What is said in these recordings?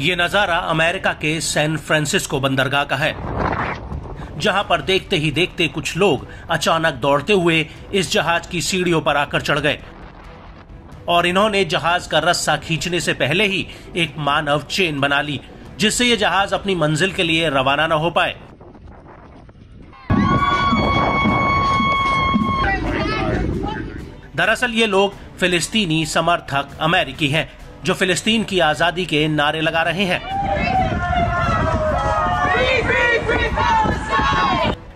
ये नजारा अमेरिका के सैन फ्रांसिस्को बंदरगाह का है, जहां पर देखते ही देखते कुछ लोग अचानक दौड़ते हुए इस जहाज की सीढ़ियों पर आकर चढ़ गए और इन्होंने जहाज का रस्सा खींचने से पहले ही एक मानव चेन बना ली, जिससे ये जहाज अपनी मंजिल के लिए रवाना न हो पाए। दरअसल ये लोग फिलिस्तीनी समर्थक अमेरिकी हैं, जो फिलिस्तीन की आजादी के नारे लगा रहे हैं।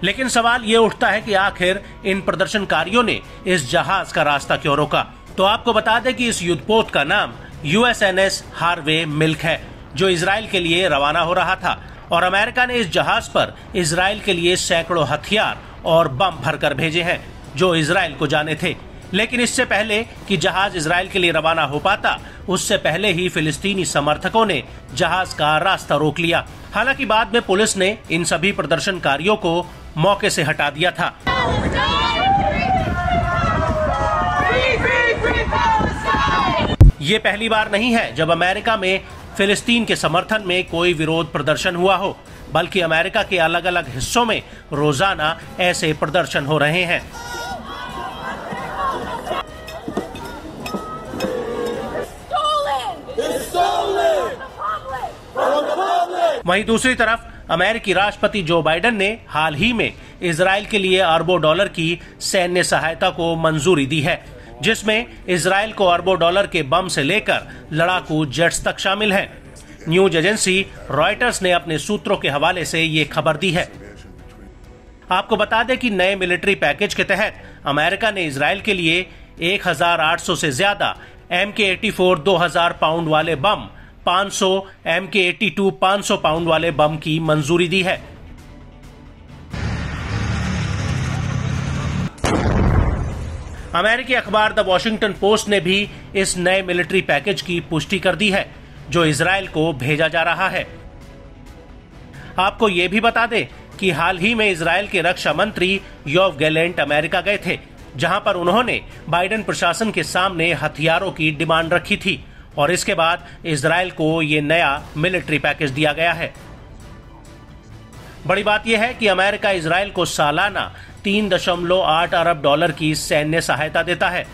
लेकिन सवाल ये उठता है कि आखिर इन प्रदर्शनकारियों ने इस जहाज का रास्ता क्यों रोका। तो आपको बता दें कि इस युद्धपोत का नाम USNS हार्वे मिल्क है, जो इजराइल के लिए रवाना हो रहा था, और अमेरिका ने इस जहाज पर इजराइल के लिए सैकड़ों हथियार और बम भरकर भेजे हैं, जो इजराइल को जाने थे। लेकिन इससे पहले कि जहाज इजराइल के लिए रवाना हो पाता, उससे पहले ही फिलिस्तीनी समर्थकों ने जहाज का रास्ता रोक लिया। हालांकि बाद में पुलिस ने इन सभी प्रदर्शनकारियों को मौके से हटा दिया था। ये पहली बार नहीं है जब अमेरिका में फिलिस्तीन के समर्थन में कोई विरोध प्रदर्शन हुआ हो, बल्कि अमेरिका के अलग अलग हिस्सों में रोजाना ऐसे प्रदर्शन हो रहे हैं। वहीं दूसरी तरफ अमेरिकी राष्ट्रपति जो बाइडेन ने हाल ही में इजराइल के लिए अरबों डॉलर की सैन्य सहायता को मंजूरी दी है, जिसमें इजराइल को अरबों डॉलर के बम से लेकर लड़ाकू जेट्स तक शामिल हैं। न्यूज एजेंसी रॉयटर्स ने अपने सूत्रों के हवाले से ये खबर दी है। आपको बता दें कि नए मिलिट्री पैकेज के तहत अमेरिका ने इजराइल के लिए 1800 से ज्यादा MK-84 2000 पाउंड वाले बम, 500 MK-82 500 पाउंड वाले बम की मंजूरी दी है। अमेरिकी अखबार द वॉशिंगटन पोस्ट ने भी इस नए मिलिट्री पैकेज की पुष्टि कर दी है, जो इजराइल को भेजा जा रहा है। आपको ये भी बता दें कि हाल ही में इजराइल के रक्षा मंत्री योव गैलेंट अमेरिका गए थे, जहां पर उन्होंने बाइडेन प्रशासन के सामने हथियारों की डिमांड रखी थी, और इसके बाद इजराइल को ये नया मिलिट्री पैकेज दिया गया है। बड़ी बात यह है कि अमेरिका इजराइल को सालाना 3.8 अरब डॉलर की सैन्य सहायता देता है।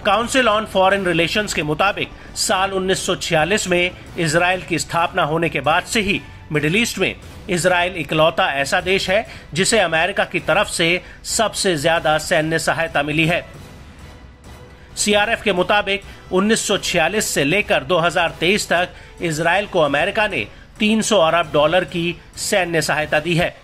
काउंसिल ऑन फॉरेन रिलेशंस के मुताबिक साल 1946 में इजराइल की स्थापना होने के बाद से ही मिडिल ईस्ट में इजराइल इकलौता ऐसा देश है जिसे अमेरिका की तरफ से सबसे ज्यादा सैन्य सहायता मिली है। CRF के मुताबिक 1946 से लेकर 2023 तक इजराइल को अमेरिका ने 300 अरब डॉलर की सैन्य सहायता दी है।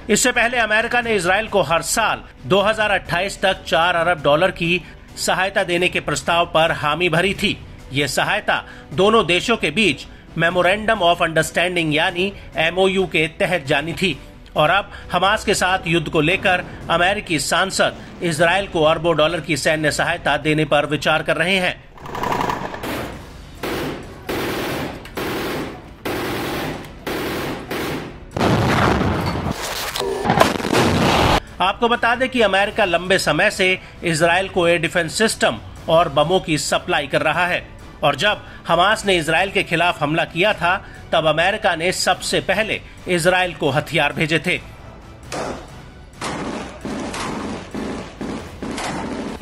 इससे पहले अमेरिका ने इजराइल को हर साल 2028 तक 4 अरब डॉलर की सहायता देने के प्रस्ताव पर हामी भरी थी। ये सहायता दोनों देशों के बीच मेमोरेंडम ऑफ अंडरस्टैंडिंग यानी MOU के तहत जानी थी, और अब हमास के साथ युद्ध को लेकर अमेरिकी सांसद इजराइल को अरबों डॉलर की सैन्य सहायता देने पर विचार कर रहे हैं। आपको बता दें कि अमेरिका लंबे समय से इजराइल को एयर डिफेंस सिस्टम और बमों की सप्लाई कर रहा है, और जब हमास ने इजराइल के खिलाफ हमला किया था, तब अमेरिका ने सबसे पहले इजराइल को हथियार भेजे थे।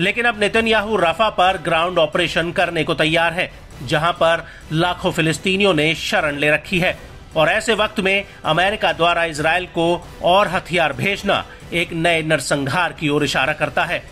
लेकिन अब नेतन्याहू रफा पर ग्राउंड ऑपरेशन करने को तैयार है, जहां पर लाखों फिलिस्तीनियों ने शरण ले रखी है, और ऐसे वक्त में अमेरिका द्वारा इजराइल को और हथियार भेजना एक नए नरसंहार की ओर इशारा करता है।